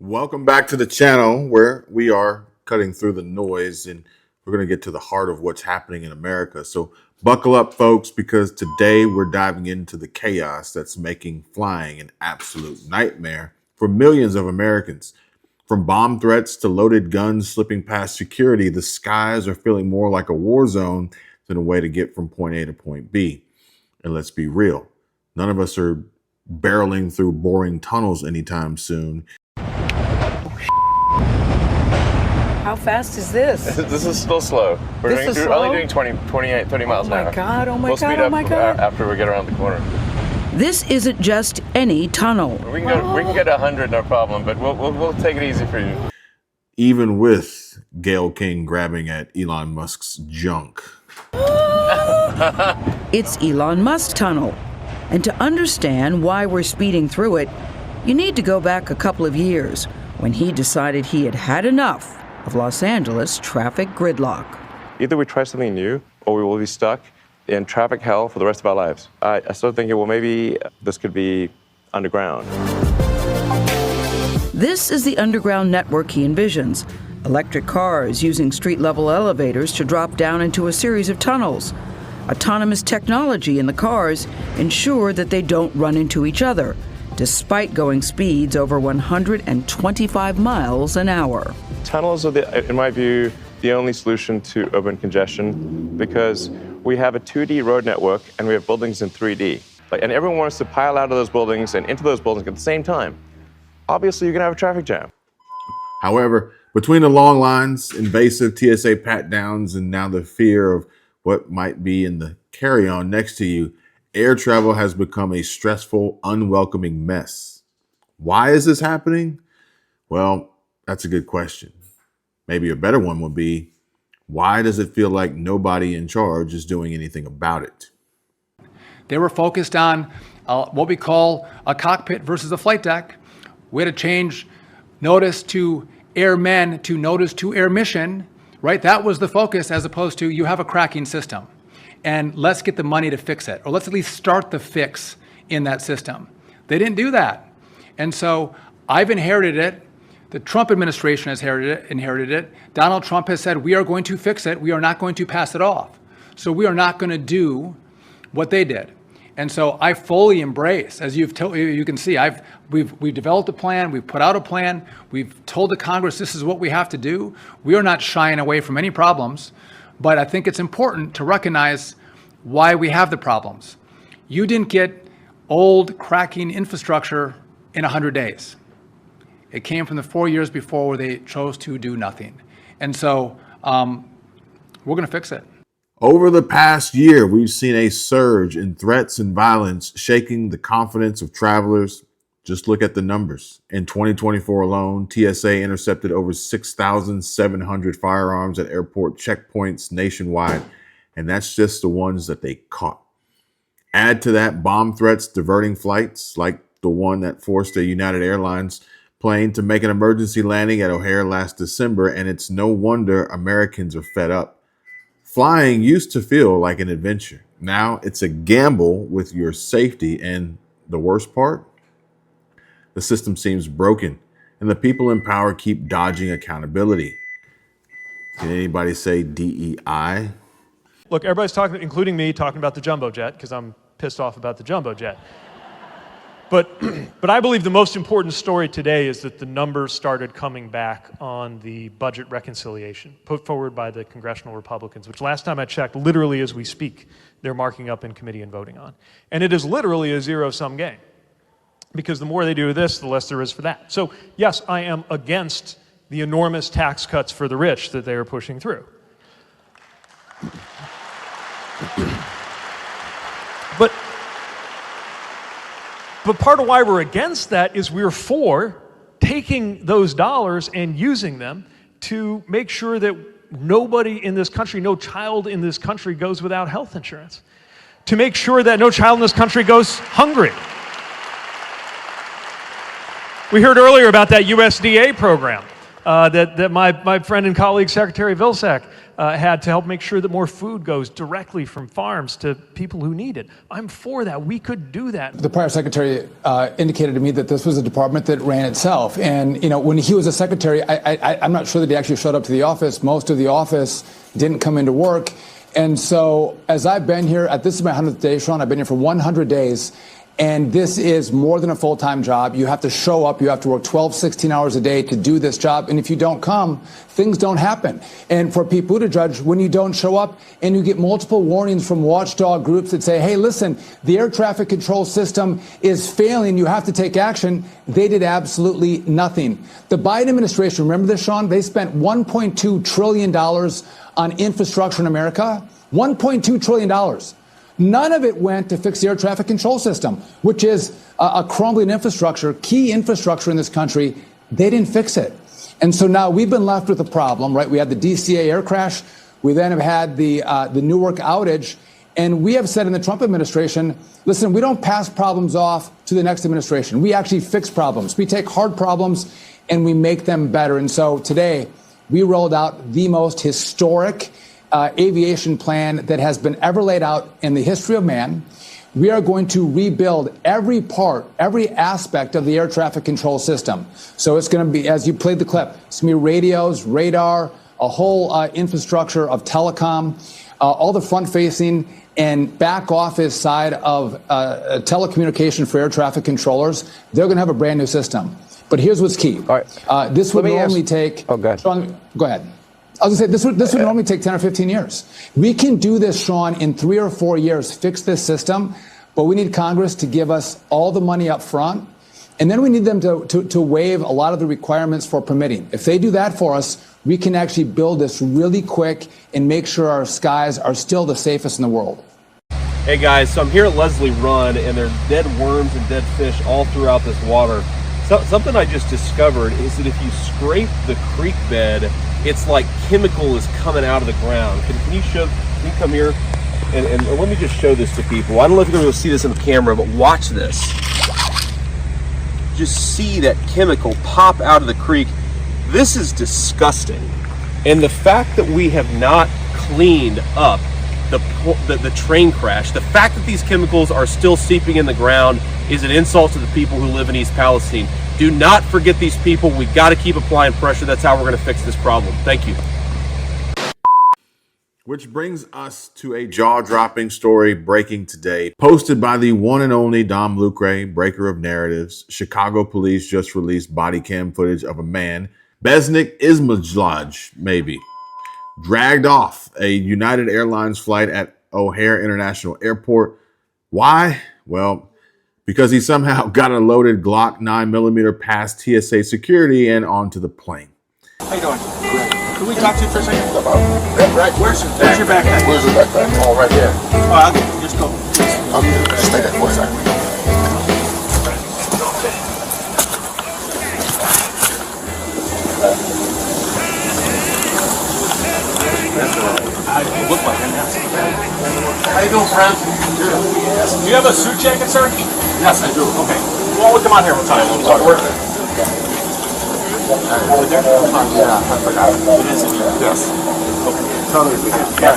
Welcome back to the channel where we are cutting through the noise and we're going to get to the heart of what's happening in America. So buckle up, folks, because today we're diving into the chaos that's making flying an absolute nightmare for millions of Americans. From bomb threats to loaded guns slipping past security, the skies are feeling more like a war zone than a way to get from point A to point B. And let's be real, none of us are barreling through boring tunnels anytime soon. How fast is this? This is still slow. We're only doing 28, 30 miles an hour. Oh my God, oh my we'll God, speed oh up my God. After we get around the corner. This isn't just any tunnel. We can get 100, no problem, but we'll take it easy for you. Even with Gayle King grabbing at Elon Musk's junk. It's Elon Musk tunnel. And to understand why we're speeding through it, you need to go back a couple of years when he decided he had had enough of Los Angeles traffic gridlock. Either we try something new or we will be stuck in traffic hell for the rest of our lives. I started thinking, well, maybe this could be underground. This is the underground network he envisions. Electric cars using street-level elevators to drop down into a series of tunnels. Autonomous technology in the cars ensure that they don't run into each other, despite going speeds over 125 miles an hour. Tunnels are, in my view, the only solution to urban congestion because we have a 2D road network and we have buildings in 3D. And everyone wants to pile out of those buildings and into those buildings at the same time. Obviously, you're going to have a traffic jam. However, between the long lines, invasive TSA pat-downs, and now the fear of what might be in the carry-on next to you, air travel has become a stressful, unwelcoming mess. Why is this happening? Well, that's a good question. Maybe a better one would be, why does it feel like nobody in charge is doing anything about it? They were focused on what we call a cockpit versus a flight deck. We had to change notice to airmen to notice to air mission, right? That was the focus, as opposed to you have a cracking system and let's get the money to fix it, or let's at least start the fix in that system. They didn't do that. And so I've inherited it. The Trump administration has inherited it. Donald Trump has said, we are going to fix it. We are not going to pass it off. So we are not going to do what they did. And so I fully embrace, as you can see, we've developed a plan, we've put out a plan, we've told the Congress this is what we have to do. We are not shying away from any problems, but I think it's important to recognize why we have the problems. You didn't get old cracking infrastructure in 100 days. It came from the 4 years before where they chose to do nothing. And so we're going to fix it. Over the past year, we've seen a surge in threats and violence shaking the confidence of travelers. Just look at the numbers. In 2024 alone, TSA intercepted over 6,700 firearms at airport checkpoints nationwide, and that's just the ones that they caught. Add to that bomb threats diverting flights, like the one that forced a United Airlines plane to make an emergency landing at O'Hare last December, and it's no wonder Americans are fed up. Flying used to feel like an adventure. Now it's a gamble with your safety, and the worst part? The system seems broken, and the people in power keep dodging accountability. Can anybody say DEI? Look, everybody's talking, including me, talking about the jumbo jet because I'm pissed off about the jumbo jet. But I believe the most important story today is that the numbers started coming back on the budget reconciliation put forward by the congressional Republicans, which last time I checked, literally as we speak, they're marking up in committee and voting on. And it is literally a zero-sum game, because the more they do this, the less there is for that. So yes, I am against the enormous tax cuts for the rich that they are pushing through. But part of why we're against that is we're for taking those dollars and using them to make sure that nobody in this country, no child in this country goes without health insurance. To make sure that no child in this country goes hungry. We heard earlier about that USDA program that my friend and colleague, Secretary Vilsack, had to help make sure that more food goes directly from farms to people who need it. I'm for that. We could do that. The prior secretary indicated to me that this was a department that ran itself. And, when he was a secretary, I'm not sure that he actually showed up to the office. Most of the office didn't come into work. And so as I've been here, this is my 100th day, Sean, I've been here for 100 days. And this is more than a full-time job. You have to show up. You have to work 12, 16 hours a day to do this job. And if you don't come, things don't happen. And for Pete Buttigieg, when you don't show up and you get multiple warnings from watchdog groups that say, hey, listen, the air traffic control system is failing. You have to take action. They did absolutely nothing. The Biden administration, remember this, Sean? They spent $1.2 trillion on infrastructure in America. $1.2 trillion. None of it went to fix the air traffic control system, which is a crumbling infrastructure, key infrastructure in this country. They didn't fix it. And so now we've been left with a problem, right? We had the DCA air crash. We then have had the Newark outage. And we have said in the Trump administration, listen, we don't pass problems off to the next administration. We actually fix problems. We take hard problems and we make them better. And so today we rolled out the most historic aviation plan that has been ever laid out in the history of man. We are going to rebuild every part, every aspect of the air traffic control system. So it's going to be, as you played the clip, it's going to be radios, radar, a whole infrastructure of telecom, all the front-facing and back-office side of telecommunication for air traffic controllers. They're going to have a brand new system. But here's what's key. All right. This would normally take... Oh, go ahead. Sean, go ahead. I was going to say, this would normally take 10 or 15 years. We can do this, Sean, in 3 or 4 years, fix this system, but we need Congress to give us all the money up front, and then we need them to waive a lot of the requirements for permitting. If they do that for us, we can actually build this really quick and make sure our skies are still the safest in the world. Hey guys, so I'm here at Leslie Run, and there's dead worms and dead fish all throughout this water. Something I just discovered is that if you scrape the creek bed, it's like chemical is coming out of the ground. Can you come here and let me just show this to people. I don't know if you're going to see this on the camera, but watch this. Just see that chemical pop out of the creek. This is disgusting. And the fact that we have not cleaned up the train crash, the fact that these chemicals are still seeping in the ground is an insult to the people who live in East Palestine. Do not forget these people. We've got to keep applying pressure. That's how we're going to fix this problem. Thank you. Which brings us to a jaw-dropping story breaking today, posted by the one and only Dom Lucre, breaker of narratives. Chicago police just released body cam footage of a man, Besnik Ismajlaj, maybe, dragged off a United Airlines flight at O'Hare International Airport. Why? Well, because he somehow got a loaded Glock 9mm past TSA security and onto the plane. How you doing? Can we talk to you for a second? Where's your backpack? Where's your backpack? Oh, right here. Oh, I'll get it. Just go. Okay, just stay there for a second. I look like him, yes. How you doing, friend? Do you have a suit jacket, sir? Yes, I do. Okay. Well, we'll come on here. We'll talk. Yeah, I forgot. It is in here. Yes. Okay. Totally forgot. Yeah.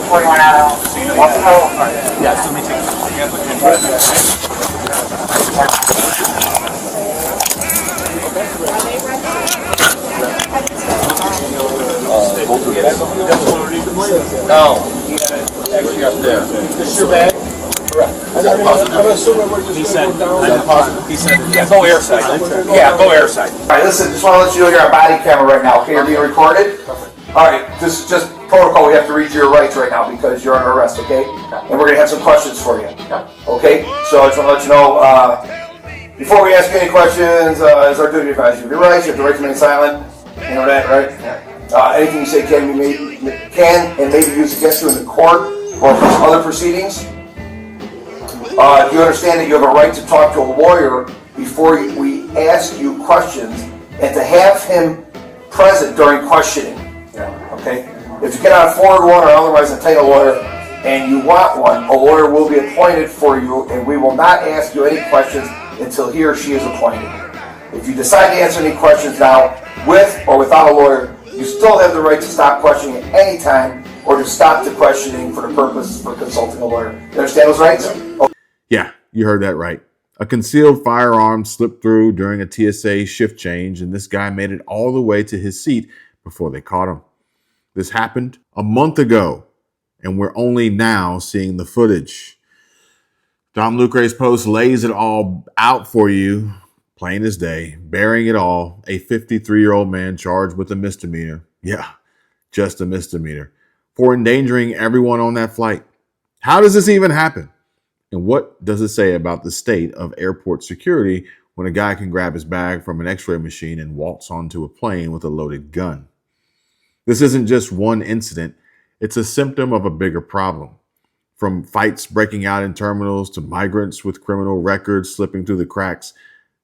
41 out. All right. Yeah, so let me take Actually up there. This is your bag? Correct. He said, yeah, go airside. Yeah, go airside. All right, listen, just want to let you know you're on body camera right now, okay? You're being recorded? All right, this is just protocol. We have to read your rights right now because you're under arrest, okay? And we're going to have some questions for you, okay? So I just want to let you know, before we ask you any questions, it's our duty to advise you of your rights. You have the right to remain silent. You know that, right? Anything you say can and may be used against you in the court or other proceedings. Do you understand that you have a right to talk to a lawyer before we ask you questions and to have him present during questioning? Okay? If you cannot afford one or otherwise obtain a lawyer and you want one, a lawyer will be appointed for you and we will not ask you any questions until he or she is appointed. If you decide to answer any questions now with or without a lawyer, You still have the right to stop questioning at any time or to stop the questioning for the purpose for consulting a lawyer. You understand those rights? Okay. Yeah, you heard that right. A concealed firearm slipped through during a TSA shift change, and this guy made it all the way to his seat before they caught him. This happened a month ago, and we're only now seeing the footage. Dom Lucre's post lays it all out for you, plain as day, bearing it all. A 53-year-old man charged with a misdemeanor. Yeah, just a misdemeanor for endangering everyone on that flight. How does this even happen? And what does it say about the state of airport security when a guy can grab his bag from an x-ray machine and waltz onto a plane with a loaded gun? This isn't just one incident. It's a symptom of a bigger problem. From fights breaking out in terminals to migrants with criminal records slipping through the cracks,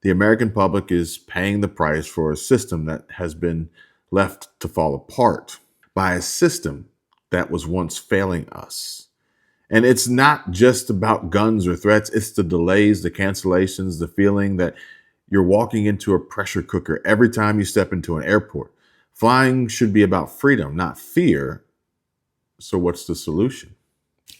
the American public is paying the price for a system that has been left to fall apart by a system that was once failing us. And it's not just about guns or threats. It's the delays, the cancellations, the feeling that you're walking into a pressure cooker every time you step into an airport. Flying should be about freedom, not fear. So what's the solution?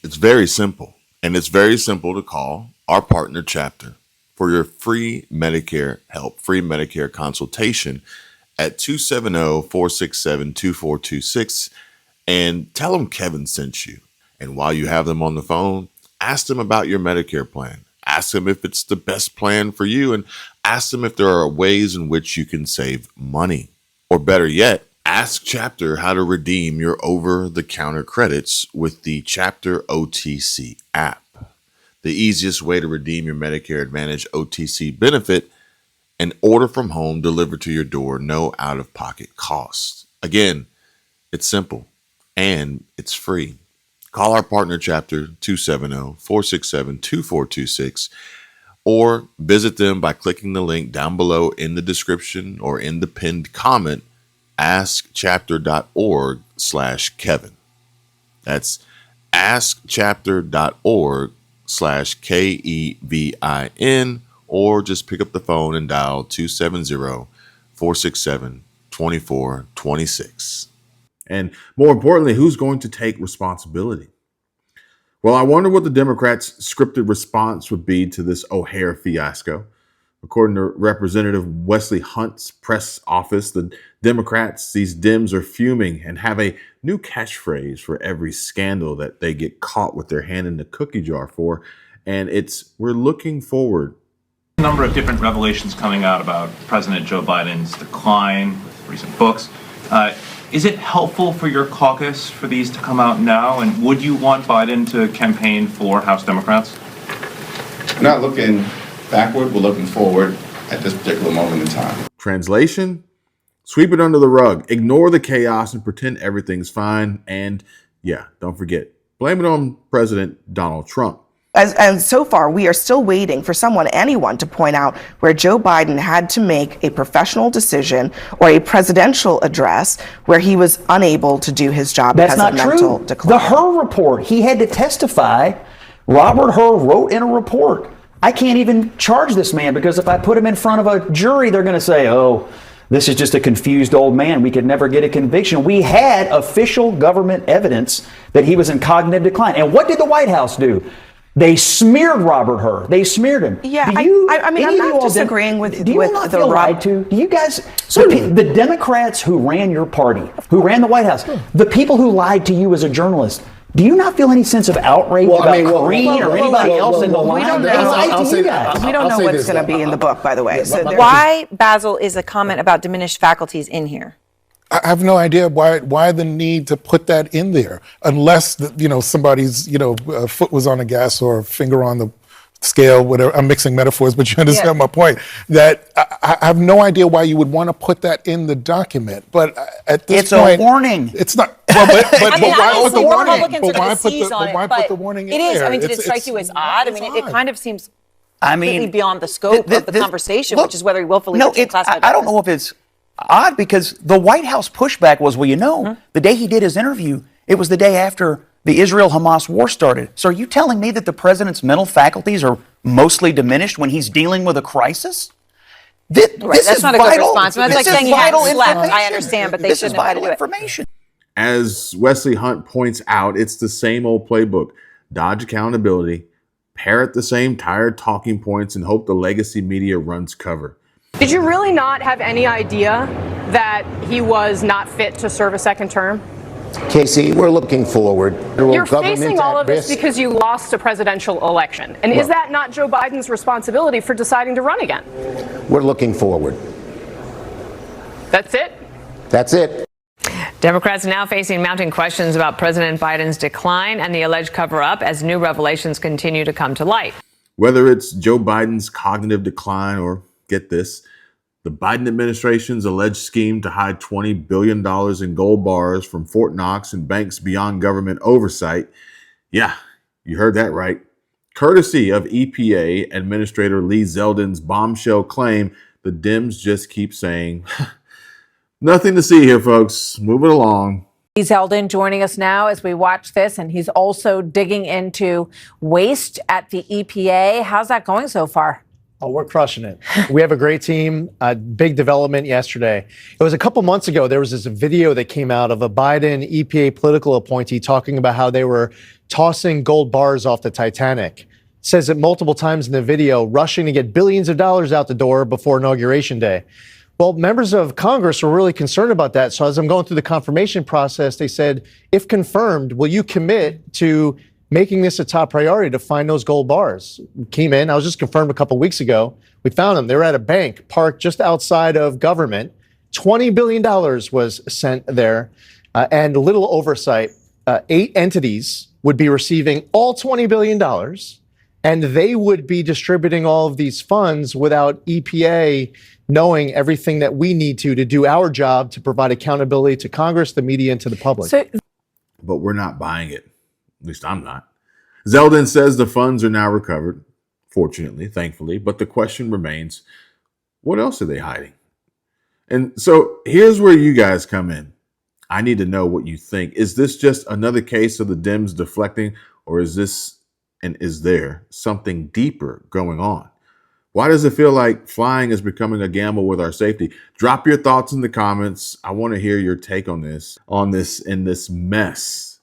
It's very simple. And it's very simple to call our partner Chapter for your free Medicare help, free Medicare consultation at 270-467-2426. And tell them Kevin sent you. And while you have them on the phone, ask them about your Medicare plan. Ask them if it's the best plan for you, and ask them if there are ways in which you can save money. Or better yet, ask Chapter how to redeem your over-the-counter credits with the Chapter OTC app. The easiest way to redeem your Medicare Advantage OTC benefit and order from home delivered to your door, no out-of-pocket costs. Again, it's simple and it's free. Call our partner Chapter 270-467-2426 or visit them by clicking the link down below in the description or in the pinned comment, askchapter.org/Kevin. That's askchapter.org/KEVIN, or just pick up the phone and dial 270-467-2426. And more importantly, who's going to take responsibility? Well, I wonder what the Democrats' scripted response would be to this O'Hare fiasco. According to Representative Wesley Hunt's press office, the Democrats, these Dems, are fuming and have a new catchphrase for every scandal that they get caught with their hand in the cookie jar for. And it's, we're looking forward. A number of different revelations coming out about President Joe Biden's decline with recent books. Is it helpful for your caucus for these to come out now? And would you want Biden to campaign for House Democrats? We're not looking backward, we're looking forward at this particular moment in time. Translation? Sweep it under the rug, ignore the chaos, and pretend everything's fine. And yeah, don't forget, blame it on President Donald Trump. And so far, we are still waiting for anyone to point out where Joe Biden had to make a professional decision or a presidential address where he was unable to do his job because of mental decline. The Hur report, he had to testify. Robert Hur wrote in a report, I can't even charge this man because if I put him in front of a jury, they're going to say, oh, this is just a confused old man. We could never get a conviction. We had official government evidence that he was in cognitive decline. And what did the White House do? They smeared Robert Hur. They smeared him. Yeah, I mean, I'm not disagreeing with do you not feel lied to? Do you guys, the Democrats who ran your party, who ran the White House, the people who lied to you as a journalist, do you not feel any sense of outrage about Green or anybody else in the line? We don't know what's going to be in the book, by the way. So why, Basil, is a comment about diminished faculties in here? I have no idea why the need to put that in there, unless somebody's foot was on the gas or a finger on the scale, whatever. I'm mixing metaphors, but you understand my point. That I have no idea why you would want to put that in the document. But at this point, it's a warning. It's not. Well, but why put the warning? But why put the warning in there? It is. I mean, did it strike you as odd? I mean, it kind of seems completely beyond the scope of the conversation, which is whether he willfully classified. I don't know if it's odd because the White House pushback was, the day he did his interview, it was the day after the Israel-Hamas war started. So are you telling me that the president's mental faculties are mostly diminished when he's dealing with a crisis? That's not a good response. It's like saying he hadn't slept. I understand, but they This is shouldn't have had to vital do it. information. As Wesley Hunt points out, it's the same old playbook. Dodge accountability, parrot the same tired talking points, and hope the legacy media runs cover. Did you really not have any idea that he was not fit to serve a second term? Casey, we're looking forward. You're facing all of this because you lost a presidential election. And is that not Joe Biden's responsibility for deciding to run again? We're looking forward. That's it? That's it. Democrats now facing mounting questions about President Biden's decline and the alleged cover-up as new revelations continue to come to light. Whether it's Joe Biden's cognitive decline or, get this, the Biden administration's alleged scheme to hide $20 billion in gold bars from Fort Knox and banks beyond government oversight. Yeah, you heard that right. Courtesy of EPA Administrator Lee Zeldon's bombshell claim, the Dems just keep saying, nothing to see here, folks. Move it along. Zeldon joining us now as we watch this, and he's also digging into waste at the EPA. How's that going so far? Oh, we're crushing it. We have a great team. Big development yesterday. It was a couple months ago. There was this video that came out of a Biden EPA political appointee talking about how they were tossing gold bars off the Titanic. It says it multiple times in the video, rushing to get billions of dollars out the door before Inauguration Day. Well, members of Congress were really concerned about that. So as I'm going through the confirmation process, they said, if confirmed, will you commit to making this a top priority to find those gold bars? We came in, I was just confirmed a couple weeks ago. We found them. They were at a bank parked just outside of government. $20 billion was sent there. And a little oversight, 8 entities would be receiving all $20 billion. And they would be distributing all of these funds without EPA knowing everything that we need to do our job to provide accountability to Congress, the media, and to the public. But we're not buying it. At least I'm not. Zeldon says the funds are now recovered, fortunately, thankfully, but the question remains, what else are they hiding? And so here's where you guys come in. I need to know what you think. Is this just another case of the Dems deflecting, or is there something deeper going on? Why does it feel like flying is becoming a gamble with our safety? Drop your thoughts in the comments. I want to hear your take on this in this mess.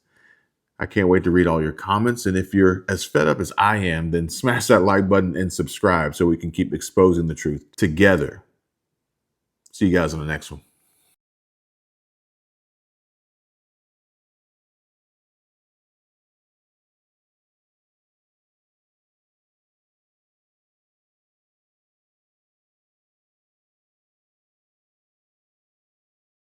I can't wait to read all your comments. And if you're as fed up as I am, then smash that like button and subscribe so we can keep exposing the truth together. See you guys on the next one.